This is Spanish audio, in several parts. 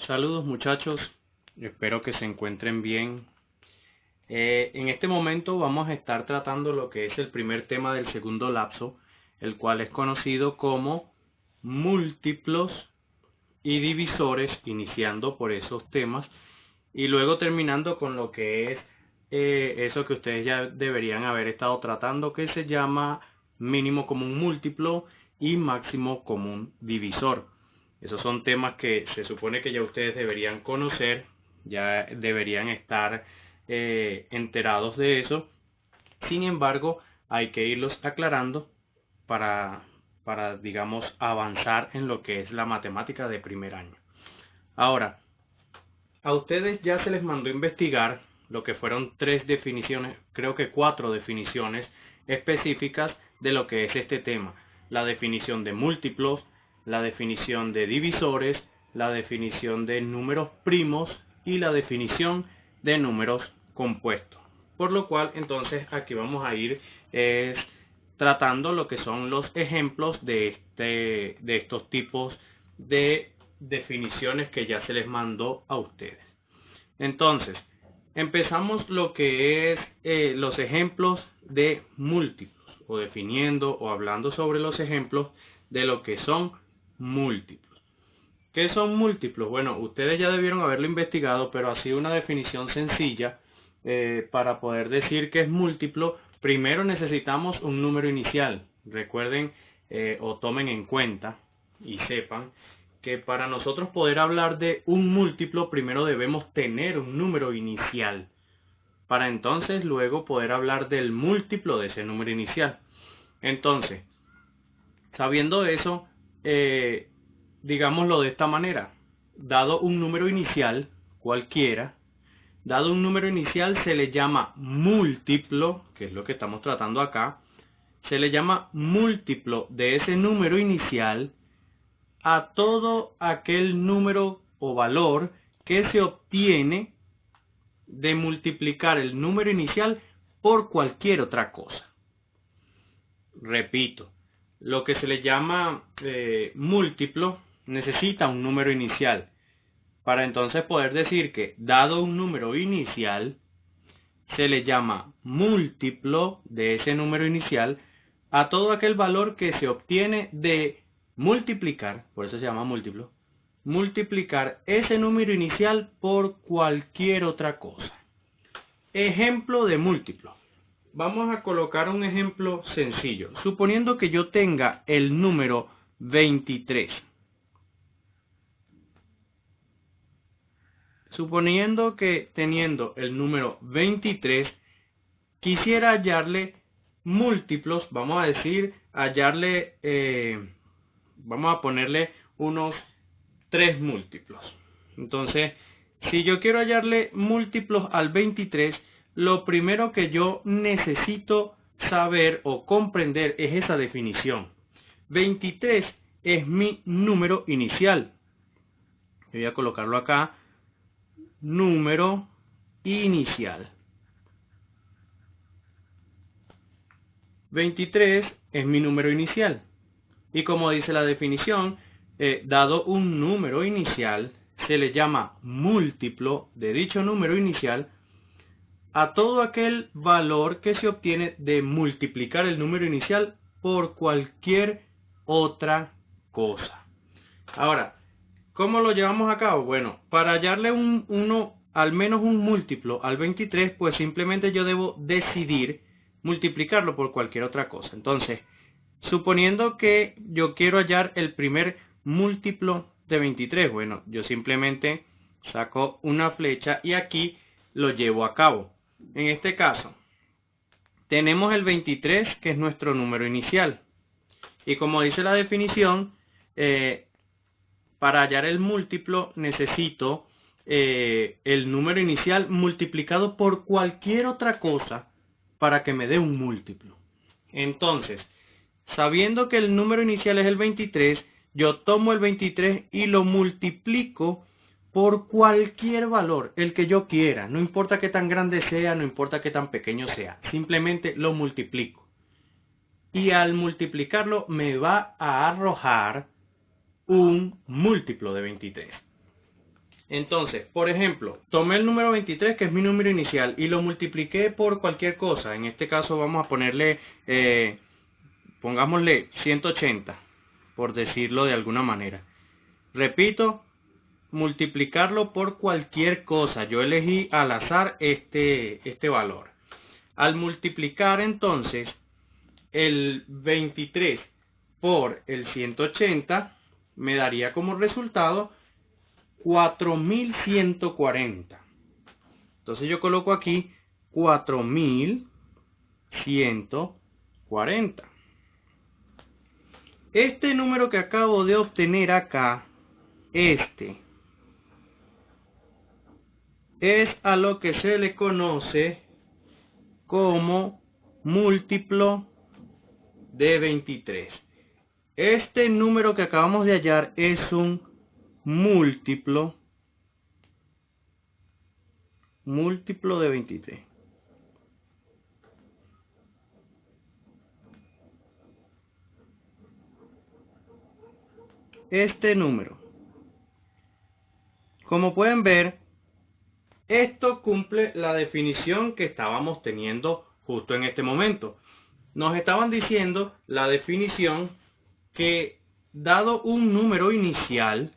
Saludos muchachos, espero que se encuentren bien. En este momento vamos a estar tratando lo que es el primer tema del segundo lapso, el cual es conocido como múltiplos y divisores, iniciando por esos temas y luego terminando con lo que es eso que ustedes ya deberían haber estado tratando, que se llama mínimo común múltiplo y máximo común divisor. Esos son temas que se supone que ya ustedes deberían conocer, ya deberían estar enterados de eso. Sin embargo, hay que irlos aclarando para, digamos, avanzar en lo que es la matemática de primer año. Ahora, a ustedes ya se les mandó investigar lo que fueron 3 definiciones, creo que 4 definiciones específicas de lo que es este tema. La definición de múltiplos, la definición de divisores, la definición de números primos y la definición de números compuestos. Por lo cual, entonces, aquí vamos a ir tratando lo que son los ejemplos de estos tipos de definiciones que ya se les mandó a ustedes. Entonces, empezamos lo que es los ejemplos de múltiplos, o definiendo o hablando sobre los ejemplos de lo que son múltiplos. ¿Qué son múltiplos? Bueno, ustedes ya debieron haberlo investigado, pero así una definición sencilla para poder decir que es múltiplo. Primero necesitamos un número inicial. Recuerden o tomen en cuenta y sepan que para nosotros poder hablar de un múltiplo, primero debemos tener un número inicial, para entonces luego poder hablar del múltiplo de ese número inicial. Entonces, sabiendo eso, digámoslo de esta manera: dado un número inicial, cualquiera, dado un número inicial se le llama múltiplo, que es lo que estamos tratando acá, se le llama múltiplo de ese número inicial a todo aquel número o valor que se obtiene de multiplicar el número inicial por cualquier otra cosa. Repito, lo que se le llama múltiplo necesita un número inicial, para entonces poder decir que dado un número inicial se le llama múltiplo de ese número inicial a todo aquel valor que se obtiene de multiplicar, por eso se llama múltiplo, multiplicar ese número inicial por cualquier otra cosa. Ejemplo de múltiplo. Vamos a colocar un ejemplo sencillo. Suponiendo que yo tenga el número 23. Suponiendo que teniendo el número 23, quisiera hallarle múltiplos, vamos a decir, vamos a ponerle unos 3 múltiplos. Entonces, si yo quiero hallarle múltiplos al 23, lo primero que yo necesito saber o comprender es esa definición. 23 es mi número inicial. Yo voy a colocarlo acá, número inicial. 23 es mi número inicial. Y como dice la definición, dado un número inicial, se le llama múltiplo de dicho número inicial a todo aquel valor que se obtiene de multiplicar el número inicial por cualquier otra cosa. Ahora, ¿cómo lo llevamos a cabo? Bueno, para hallarle al menos un múltiplo al 23, pues simplemente yo debo decidir multiplicarlo por cualquier otra cosa. Entonces, suponiendo que yo quiero hallar el primer múltiplo de 23, bueno, yo simplemente saco una flecha y aquí lo llevo a cabo. En este caso, tenemos el 23, que es nuestro número inicial. Y como dice la definición, para hallar el múltiplo necesito el número inicial multiplicado por cualquier otra cosa para que me dé un múltiplo. Entonces, sabiendo que el número inicial es el 23, yo tomo el 23 y lo multiplico por cualquier valor, el que yo quiera. No importa qué tan grande sea, no importa qué tan pequeño sea. Simplemente lo multiplico. Y al multiplicarlo me va a arrojar un múltiplo de 23. Entonces, por ejemplo, tomé el número 23, que es mi número inicial, y lo multipliqué por cualquier cosa. En este caso vamos a ponerle, pongámosle 180, por decirlo de alguna manera. Repito, multiplicarlo por cualquier cosa. Yo elegí al azar este valor. Al multiplicar entonces el 23 por el 180, me daría como resultado 4140. Entonces yo coloco aquí 4140. Este número que acabo de obtener acá, este, es a lo que se le conoce como múltiplo de 23. Este número que acabamos de hallar es un múltiplo de 23. Este número, como pueden ver, esto cumple la definición que estábamos teniendo justo en este momento. Nos estaban diciendo la definición que, dado un número inicial,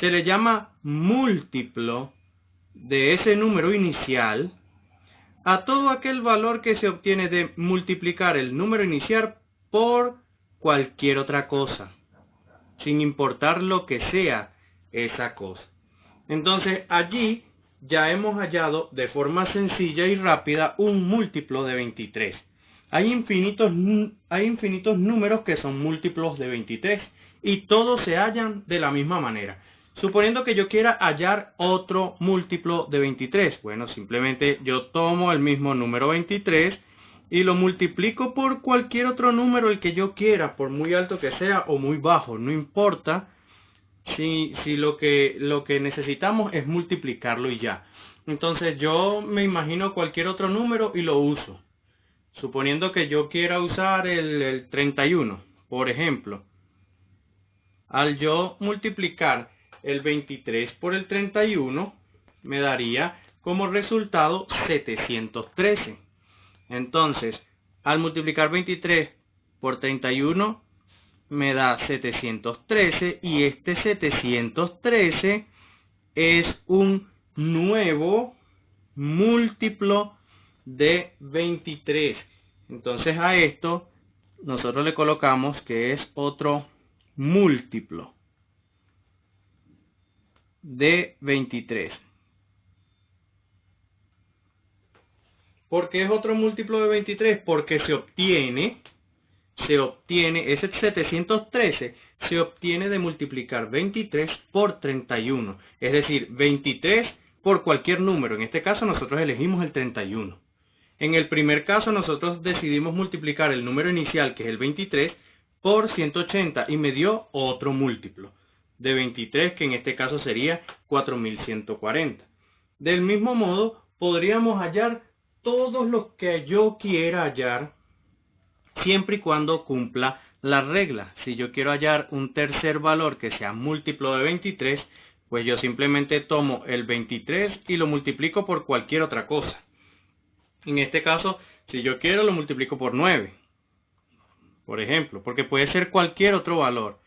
se le llama múltiplo de ese número inicial a todo aquel valor que se obtiene de multiplicar el número inicial por cualquier otra cosa, sin importar lo que sea esa cosa. Entonces allí ya hemos hallado de forma sencilla y rápida un múltiplo de 23. Hay infinitos números que son múltiplos de 23 y todos se hallan de la misma manera. Suponiendo que yo quiera hallar otro múltiplo de 23, bueno, simplemente yo tomo el mismo número 23 y lo multiplico por cualquier otro número, el que yo quiera, por muy alto que sea o muy bajo, no importa. Si lo que necesitamos es multiplicarlo y ya. Entonces yo me imagino cualquier otro número y lo uso. Suponiendo que yo quiera usar el 31, por ejemplo. Al yo multiplicar el 23 por el 31, me daría como resultado 713. Entonces, al multiplicar 23 por 31, me da 713, y este 713 es un nuevo múltiplo de 23. Entonces a esto nosotros le colocamos que es otro múltiplo de 23. ¿Por qué es otro múltiplo de 23? Porque se obtiene ese 713 se obtiene de multiplicar 23 por 31, es decir, 23 por cualquier número. En este caso nosotros elegimos el 31. En el primer caso nosotros decidimos multiplicar el número inicial, que es el 23, por 180 y me dio otro múltiplo de 23, que en este caso sería 4140. Del mismo modo, podríamos hallar todos los que yo quiera hallar, siempre y cuando cumpla la regla. Si yo quiero hallar un tercer valor que sea múltiplo de 23, pues yo simplemente tomo el 23 y lo multiplico por cualquier otra cosa. En este caso, si yo quiero, lo multiplico por 9, por ejemplo, porque puede ser cualquier otro valor.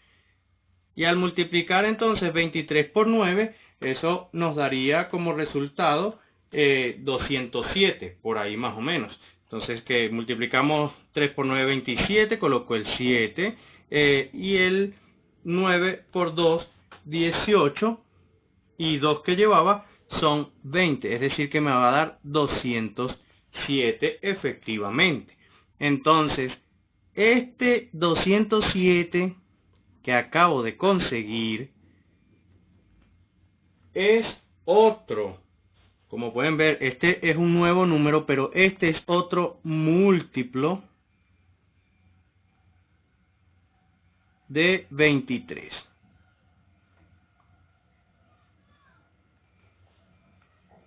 Y al multiplicar entonces 23 por 9, eso nos daría como resultado 207, por ahí más o menos. Entonces que multiplicamos 3 por 9, 27, coloco el 7, y el 9 por 2, 18, y 2 que llevaba son 20, es decir que me va a dar 207 efectivamente. Entonces, este 207 que acabo de conseguir es otro. Como pueden ver, este es un nuevo número, pero este es otro múltiplo de 23.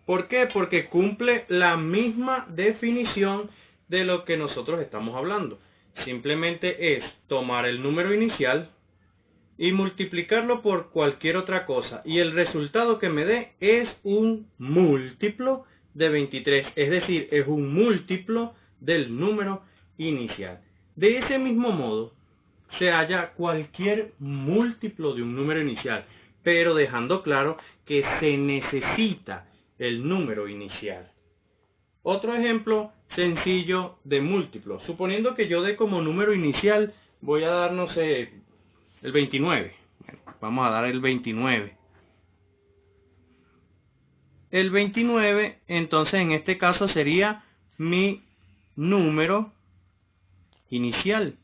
¿Por qué? Porque cumple la misma definición de lo que nosotros estamos hablando. Simplemente es tomar el número inicial y multiplicarlo por cualquier otra cosa. Y el resultado que me dé es un múltiplo de 23, es decir, es un múltiplo del número inicial. De ese mismo modo, se halla cualquier múltiplo de un número inicial, pero dejando claro que se necesita el número inicial. Otro ejemplo sencillo de múltiplo. Suponiendo que yo dé como número inicial, voy a dar, no sé, el 29. Bueno, vamos a dar el 29. El 29, entonces en este caso sería mi número inicial.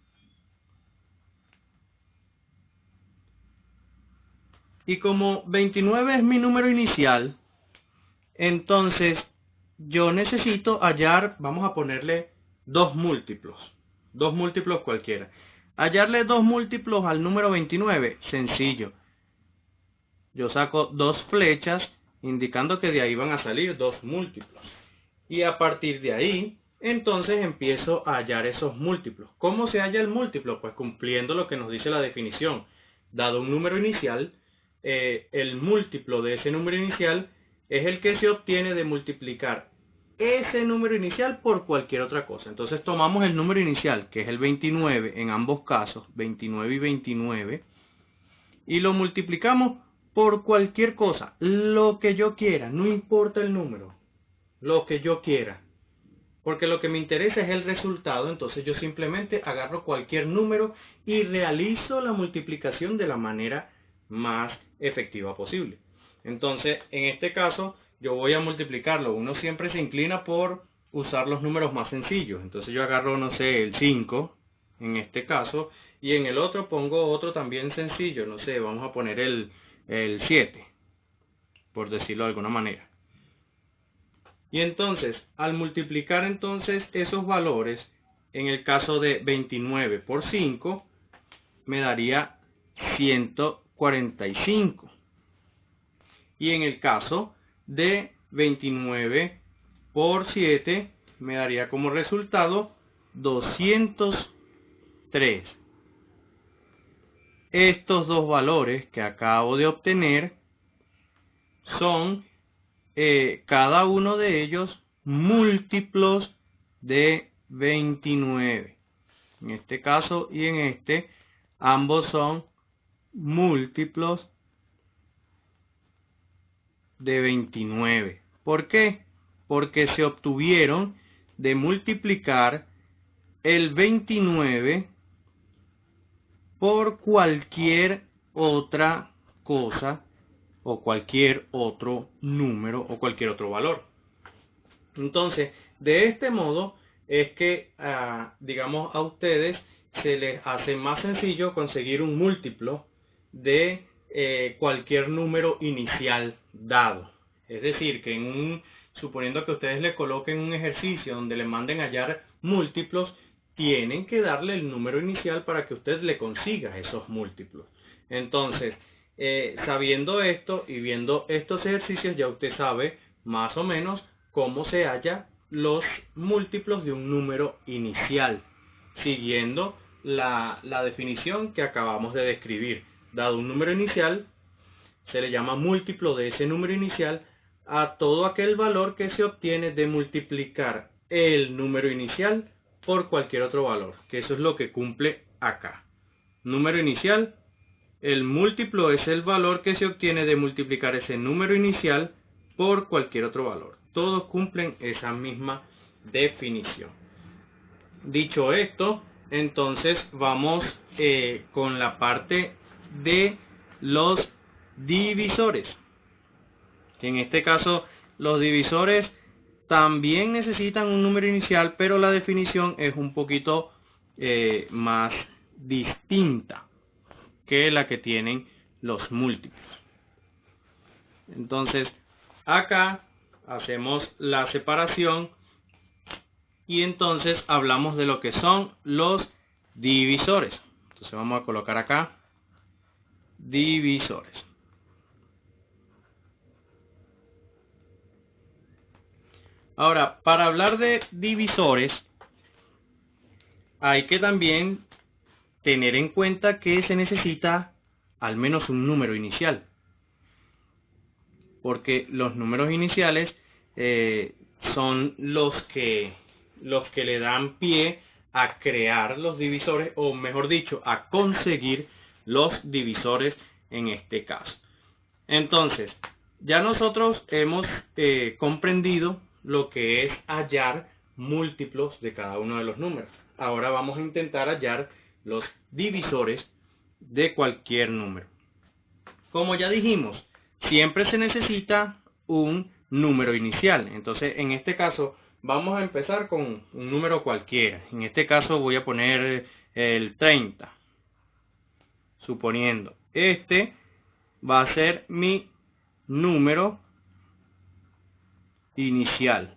Y como 29 es mi número inicial, entonces yo necesito hallar, vamos a ponerle dos múltiplos cualquiera. Hallarle dos múltiplos al número 29, sencillo. Yo saco dos flechas indicando que de ahí van a salir dos múltiplos. Y a partir de ahí, entonces empiezo a hallar esos múltiplos. ¿Cómo se halla el múltiplo? Pues cumpliendo lo que nos dice la definición. Dado un número inicial, el múltiplo de ese número inicial es el que se obtiene de multiplicar ese número inicial por cualquier otra cosa. Entonces tomamos el número inicial, que es el 29 en ambos casos, 29 y 29, y lo multiplicamos por cualquier cosa, lo que yo quiera, no importa el número, lo que yo quiera. Porque lo que me interesa es el resultado, entonces yo simplemente agarro cualquier número y realizo la multiplicación de la manera más efectiva posible. Entonces, en este caso, yo voy a multiplicarlo. Uno siempre se inclina por usar los números más sencillos. Entonces yo agarro, no sé, el 5, en este caso, y en el otro pongo otro también sencillo. No sé, vamos a poner el 7, por decirlo de alguna manera. Y entonces, al multiplicar entonces esos valores, en el caso de 29 por 5, me daría 145. Y en el caso de 29 por 7, me daría como resultado 203. Estos dos valores que acabo de obtener son cada uno de ellos múltiplos de 29. En este caso y en este, ambos son múltiplos de 29. ¿Por qué? Porque se obtuvieron de multiplicar el 29 por cualquier otra cosa o cualquier otro número o cualquier otro valor. Entonces, de este modo es que, digamos, a ustedes se les hace más sencillo conseguir un múltiplo de cualquier número inicial dado. Es decir, que suponiendo que ustedes le coloquen un ejercicio donde le manden a hallar múltiplos, tienen que darle el número inicial para que usted le consiga esos múltiplos. Entonces, sabiendo esto y viendo estos ejercicios, ya usted sabe más o menos cómo se halla los múltiplos de un número inicial, siguiendo la definición que acabamos de describir. Dado un número inicial, se le llama múltiplo de ese número inicial a todo aquel valor que se obtiene de multiplicar el número inicial por cualquier otro valor, que eso es lo que cumple acá. Número inicial, el múltiplo es el valor que se obtiene de multiplicar ese número inicial por cualquier otro valor. Todos cumplen esa misma definición. Dicho esto, entonces vamos con la parte de los divisores. En este caso, los divisores también necesitan un número inicial, pero la definición es un poquito más distinta que la que tienen los múltiplos. Entonces, acá hacemos la separación y entonces hablamos de lo que son los divisores. Entonces vamos a colocar acá divisores. Ahora, para hablar de divisores, hay que también tener en cuenta que se necesita al menos un número inicial. Porque los números iniciales son los que le dan pie a crear los divisores, o mejor dicho, a conseguir los divisores en este caso. Entonces, ya nosotros hemos comprendido lo que es hallar múltiplos de cada uno de los números. Ahora vamos a intentar hallar los divisores de cualquier número. Como ya dijimos, siempre se necesita un número inicial. Entonces, en este caso, vamos a empezar con un número cualquiera. En este caso voy a poner el 30. Suponiendo, este va a ser mi número inicial.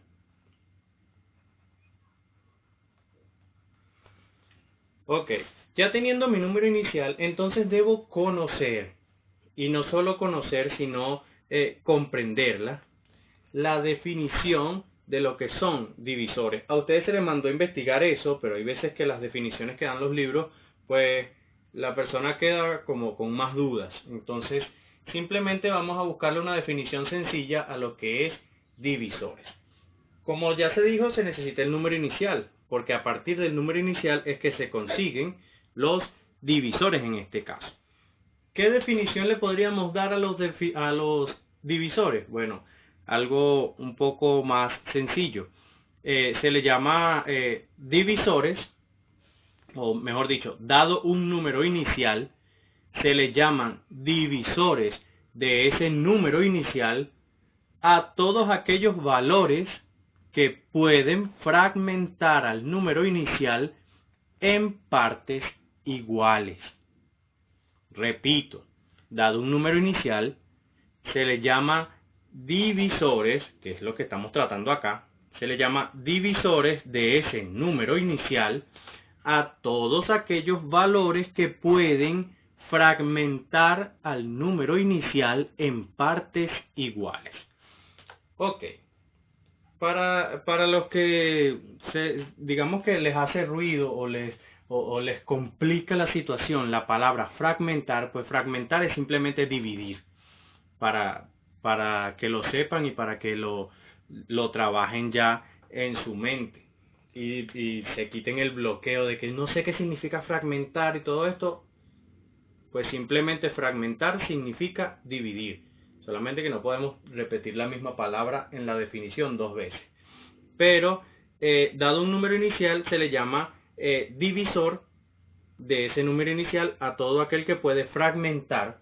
Ok, ya teniendo mi número inicial, entonces debo conocer, y no solo conocer, sino comprenderla, la definición de lo que son divisores. A ustedes se les mandó a investigar eso, pero hay veces que las definiciones que dan los libros, pues la persona queda como con más dudas. Entonces, simplemente vamos a buscarle una definición sencilla a lo que es divisores. Como ya se dijo, se necesita el número inicial, porque a partir del número inicial es que se consiguen los divisores en este caso. ¿Qué definición le podríamos dar a los divisores? Bueno, algo un poco más sencillo. Se le llama divisores, o mejor dicho, dado un número inicial, se le llaman divisores de ese número inicial a todos aquellos valores que pueden fragmentar al número inicial en partes iguales. Repito, dado un número inicial, se le llama divisores, que es lo que estamos tratando acá, se le llama divisores de ese número inicial a todos aquellos valores que pueden fragmentar al número inicial en partes iguales. Ok. Para los que digamos que les hace ruido o les complica la situación la palabra fragmentar, pues fragmentar es simplemente dividir, para que lo sepan y para que lo trabajen ya en su mente y se quiten el bloqueo de que no sé qué significa fragmentar y todo esto. Pues simplemente fragmentar significa dividir. Solamente que no podemos repetir la misma palabra en la definición dos veces. Pero, dado un número inicial, se le llama divisor de ese número inicial a todo aquel que puede fragmentar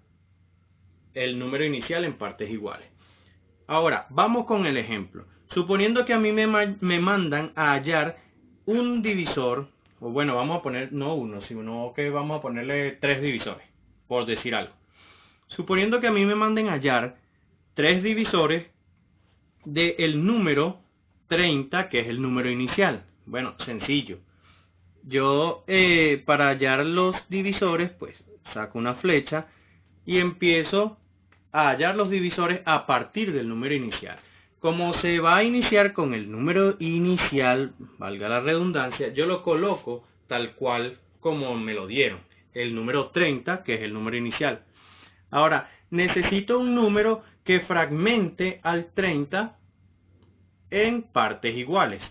el número inicial en partes iguales. Ahora, vamos con el ejemplo. Suponiendo que a mí me mandan a hallar un divisor, o bueno, vamos a poner no uno, sino que vamos a ponerle 3 divisores, por decir algo. Suponiendo que a mí me manden a hallar 3 divisores del número 30, que es el número inicial. Bueno, sencillo. Yo, para hallar los divisores, pues saco una flecha y empiezo a hallar los divisores a partir del número inicial. Como se va a iniciar con el número inicial, valga la redundancia, yo lo coloco tal cual como me lo dieron. El número 30, que es el número inicial. Ahora, necesito un número que fragmente al 30 en partes iguales.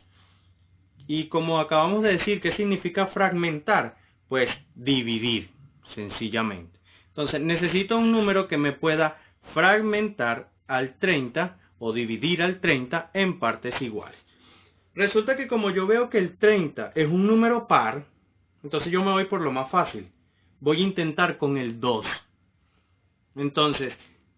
Y como acabamos de decir, ¿qué significa fragmentar? Pues dividir, sencillamente. Entonces, necesito un número que me pueda fragmentar al 30 o dividir al 30 en partes iguales. Resulta que como yo veo que el 30 es un número par, entonces yo me voy por lo más fácil. Voy a intentar con el 2. Entonces,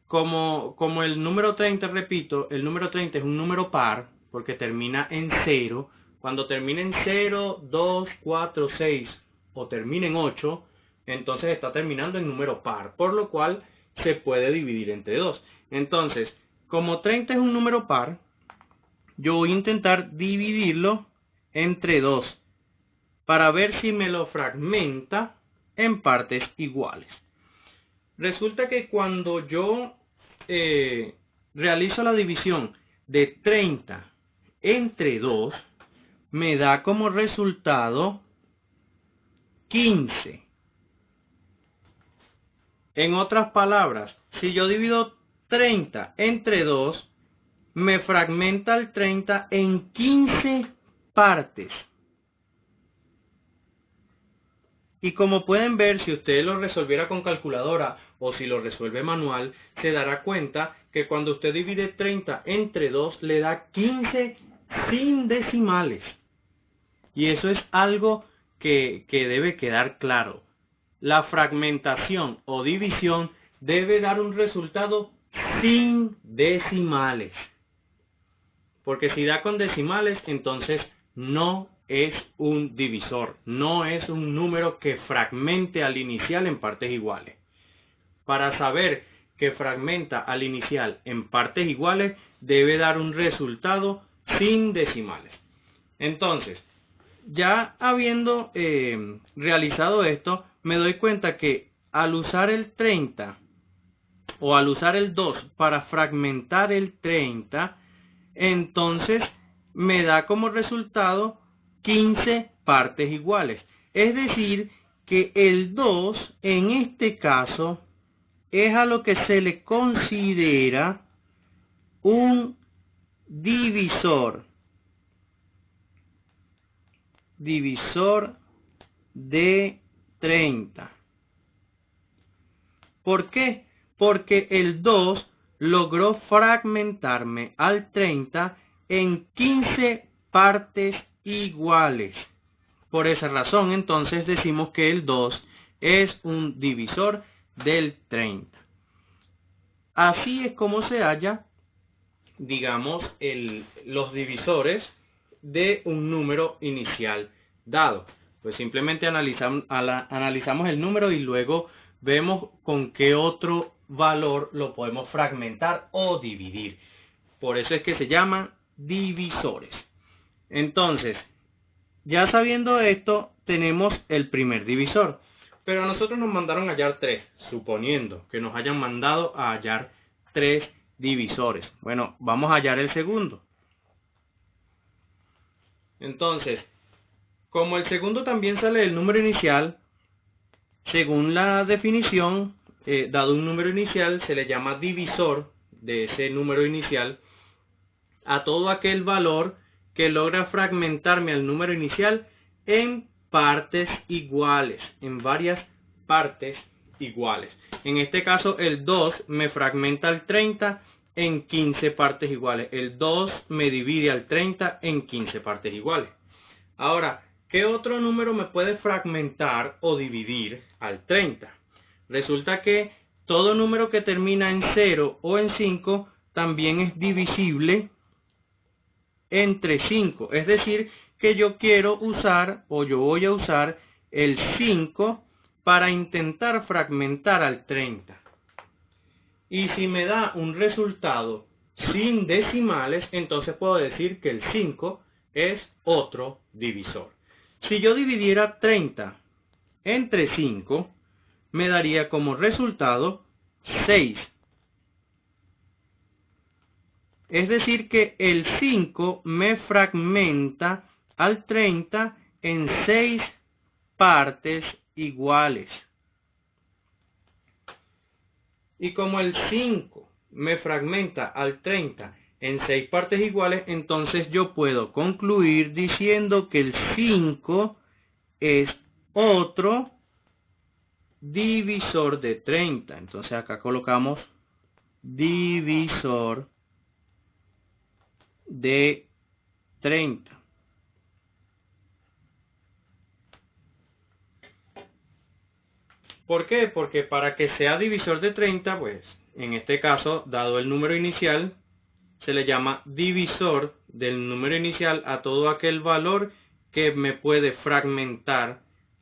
como el número 30, repito, el número 30 es un número par, porque termina en 0. Cuando termina en 0, 2, 4, 6 o termina en 8, entonces está terminando en número par, por lo cual se puede dividir entre 2. Entonces, como 30 es un número par, yo voy a intentar dividirlo entre 2 para ver si me lo fragmenta en partes iguales. Resulta que cuando yo realizo la división de 30 entre 2, me da como resultado 15. En otras palabras, si yo divido 30 entre 2, me fragmenta el 30 en 15 partes. Y como pueden ver, si usted lo resolviera con calculadora o si lo resuelve manual, se dará cuenta que cuando usted divide 30 entre 2, le da 15 sin decimales. Y eso es algo que debe quedar claro. La fragmentación o división debe dar un resultado sin decimales. Porque si da con decimales, entonces no es un divisor, no es un número que fragmente al inicial en partes iguales. Para saber que fragmenta al inicial en partes iguales, debe dar un resultado sin decimales. Entonces, ya habiendo realizado esto, me doy cuenta que al usar el 30 o al usar el 2 para fragmentar el 30, entonces me da como resultado 15 partes iguales. Es decir, que el 2 en este caso es a lo que se le considera un divisor. Divisor de 30. ¿Por qué? Porque el 2 logró fragmentarme al 30 en 15 partes iguales. Por esa razón, entonces, decimos que el 2 es un divisor del 30. Así es como se halla, digamos, los divisores de un número inicial dado. Pues simplemente analizamos el número y luego vemos con qué otro valor lo podemos fragmentar o dividir. Por eso es que se llaman divisores. Entonces, ya sabiendo esto, tenemos el primer divisor. Pero a nosotros nos mandaron a hallar 3, suponiendo que nos hayan mandado a hallar 3 divisores. Bueno, vamos a hallar el segundo. Entonces, como el segundo también sale del número inicial, según la definición, dado un número inicial, se le llama divisor de ese número inicial a todo aquel valor que logra fragmentarme al número inicial en partes iguales, en varias partes iguales. En este caso, el 2 me fragmenta al 30 en 15 partes iguales. El 2 me divide al 30 en 15 partes iguales. Ahora, ¿qué otro número me puede fragmentar o dividir al 30? Resulta que todo número que termina en 0 o en 5 también es divisible entre 5. Es decir, que yo quiero usar o yo voy a usar el 5 para intentar fragmentar al 30. Y si me da un resultado sin decimales, entonces puedo decir que el 5 es otro divisor. Si yo dividiera 30 entre 5, me daría como resultado 6. Es decir que el 5 me fragmenta al 30 en 6 partes iguales. Y como el 5 me fragmenta al 30 en 6 partes iguales, entonces yo puedo concluir diciendo que el 5 es otro divisor de 30. Entonces acá colocamos divisor de 30. ¿Por qué? Porque para que sea divisor de 30, pues en este caso, dado el número inicial, se le llama divisor del número inicial a todo aquel valor que me puede fragmentar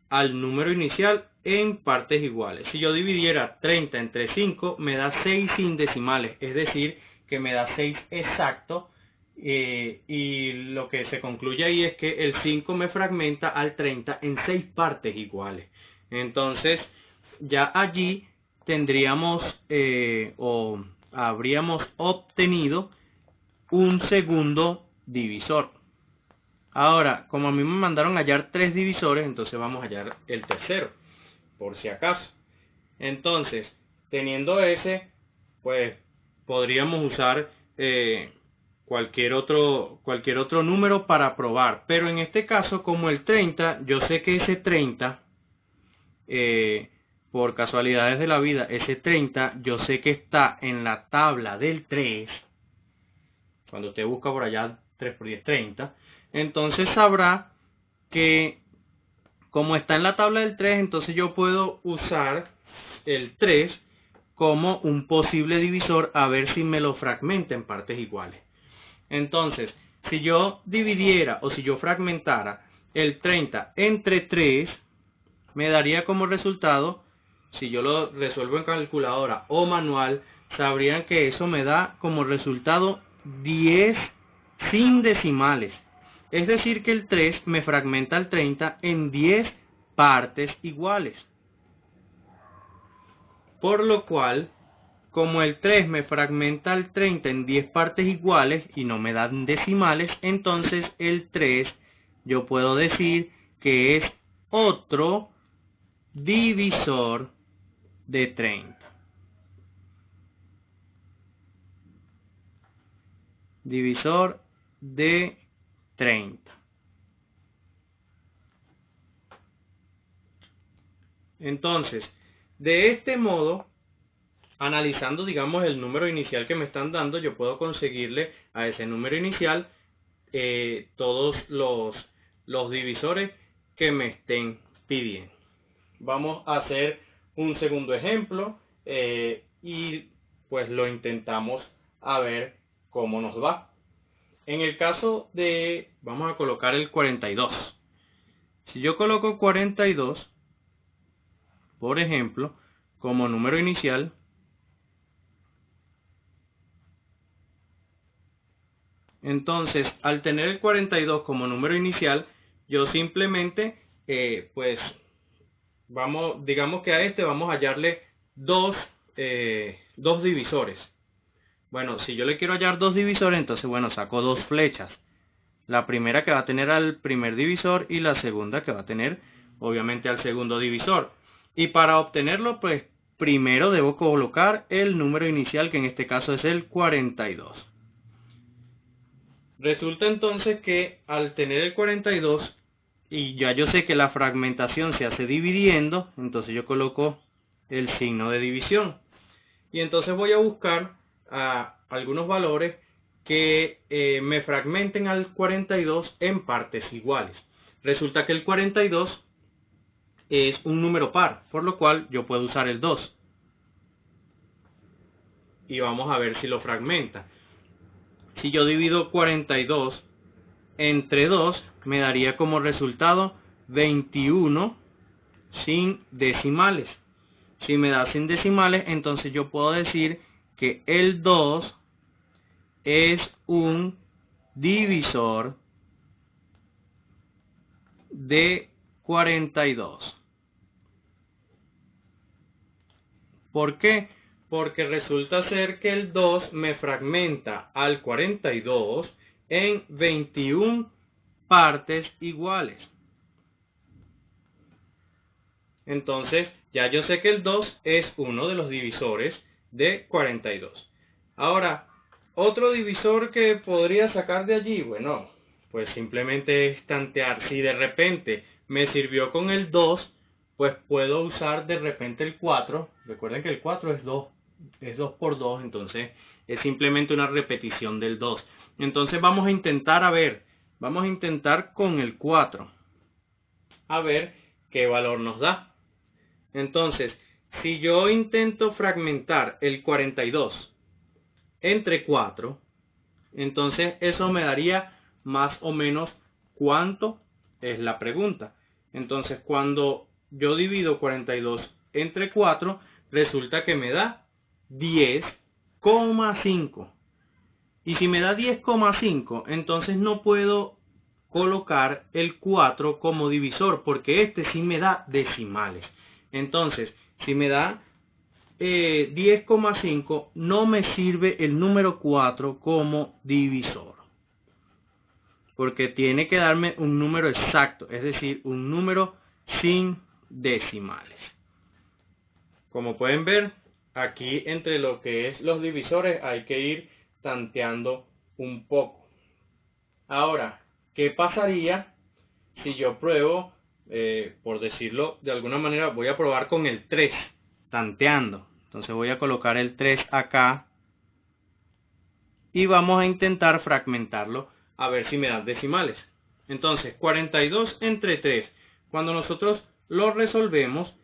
al número inicial en partes iguales. Si yo dividiera 30 entre 5, me da 6 sin decimales, es decir, que me da 6 exacto. Y lo que se concluye ahí es que el 5 me fragmenta al 30 en 6 partes iguales. Entonces, ya allí tendríamos o habríamos obtenido un segundo divisor. Ahora, como a mí me mandaron a hallar 3 divisores, entonces vamos a hallar el tercero, por si acaso. Entonces, teniendo ese, pues podríamos usar cualquier otro número para probar. Pero en este caso, como el 30, yo sé que ese 30, por casualidades de la vida, ese 30, yo sé que está en la tabla del 3. Cuando usted busca por allá 3 por 10, 30. Entonces sabrá que como está en la tabla del 3, entonces yo puedo usar el 3 como un posible divisor a ver si me lo fragmenta en partes iguales. Entonces, si yo dividiera o si yo fragmentara el 30 entre 3, me daría como resultado, si yo lo resuelvo en calculadora o manual, sabrían que eso me da como resultado 10 sin decimales. Es decir, que el 3 me fragmenta el 30 en 10 partes iguales. Por lo cual, como el 3 me fragmenta el 30 en 10 partes iguales y no me dan decimales, entonces el 3 yo puedo decir que es otro divisor de 30. Divisor de 30. Entonces, de este modo, analizando, digamos, el número inicial que me están dando, yo puedo conseguirle a ese número inicial todos los divisores que me estén pidiendo. Vamos a hacer un segundo ejemplo y pues lo intentamos a ver cómo nos va. En el caso de, vamos a colocar el 42. Si yo coloco 42, por ejemplo, como número inicial, entonces al tener el 42 como número inicial, yo simplemente, pues, digamos que a este vamos a hallarle dos divisores. Bueno, si yo le quiero hallar dos divisores, entonces, bueno, saco dos flechas. La primera que va a tener al primer divisor y la segunda que va a tener, obviamente, al segundo divisor. Y para obtenerlo, pues, primero debo colocar el número inicial, que en este caso es el 42. Resulta entonces que al tener el 42, y ya yo sé que la fragmentación se hace dividiendo, entonces yo coloco el signo de división. Y entonces voy a buscar algunos valores que me fragmenten al 42 en partes iguales. Resulta que el 42 es un número par, por lo cual yo puedo usar el 2. Y vamos a ver si lo fragmenta. Si yo divido 42 entre 2, me daría como resultado 21 sin decimales. Si me da sin decimales, entonces yo puedo decir que el 2 es un divisor de 42. ¿Por qué? Porque resulta ser que el 2 me fragmenta al 42 en 21 partes iguales. Entonces, ya yo sé que el 2 es uno de los divisores de 42. Ahora, otro divisor que podría sacar de allí, bueno, pues simplemente es tantear. Si de repente me sirvió con el 2, pues puedo usar de repente el 4. Recuerden que el 4 es 2 por 2, entonces es simplemente una repetición del 2. Entonces vamos a intentar vamos a intentar con el 4, a ver qué valor nos da. Entonces, si yo intento fragmentar el 42 entre 4, entonces eso me daría más o menos cuánto es la pregunta. Entonces, cuando yo divido 42 entre 4, resulta que me da 10,5. Y si me da 10,5, entonces no puedo colocar el 4 como divisor, porque este sí me da decimales. Entonces, si me da 10,5, no me sirve el número 4 como divisor, porque tiene que darme un número exacto, es decir, un número sin decimales. Como pueden ver, aquí entre lo que es los divisores hay que ir tanteando un poco. Ahora, ¿qué pasaría si yo pruebo, por decirlo de alguna manera, voy a probar con el 3, tanteando? Entonces voy a colocar el 3 acá y vamos a intentar fragmentarlo a ver si me dan decimales. Entonces, 42 entre 3, cuando nosotros lo resolvemos,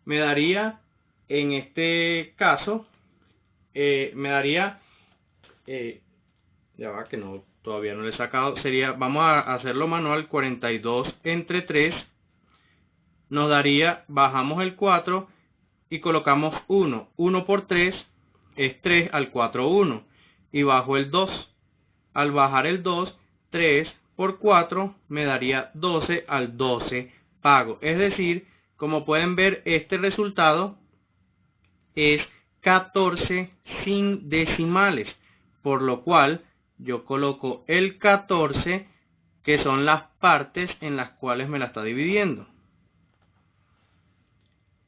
me daría, en este caso, me daría, ya va que no, todavía no le he sacado, sería, vamos a hacerlo manual, 42 entre 3, nos daría, bajamos el 4 y colocamos 1. 1 por 3 es 3 al 4, 1. Y bajo el 2. Al bajar el 2, 3 por 4 me daría 12 al 12 pago. Es decir, como pueden ver, este resultado es 14 sin decimales. Por lo cual, yo coloco el 14, que son las partes en las cuales me la está dividiendo.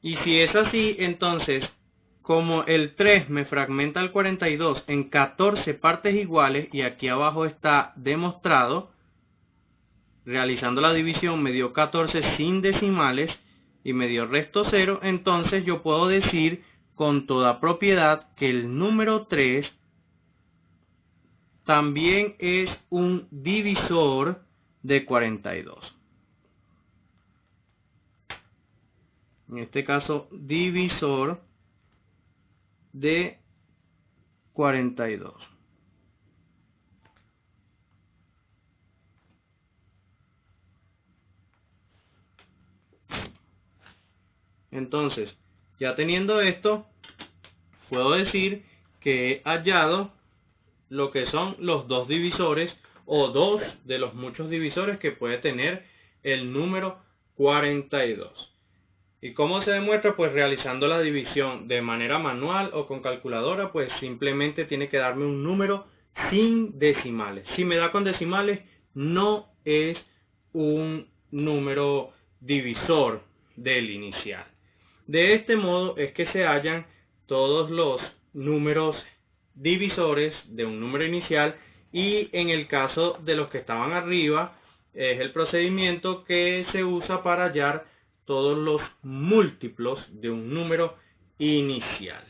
Y si es así, entonces, como el 3 me fragmenta el 42 en 14 partes iguales, y aquí abajo está demostrado, realizando la división me dio 14 sin decimales y me dio resto 0, entonces yo puedo decir con toda propiedad que el número 3 también es un divisor de 42. En este caso, divisor de 42. Entonces, ya teniendo esto, puedo decir que he hallado lo que son los dos divisores o dos de los muchos divisores que puede tener el número 42. ¿Y cómo se demuestra? Pues realizando la división de manera manual o con calculadora, pues simplemente tiene que darme un número sin decimales. Si me da con decimales, no es un número divisor del inicial. De este modo es que se hallan todos los números divisores de un número inicial, y en el caso de los que estaban arriba es el procedimiento que se usa para hallar todos los múltiplos de un número inicial.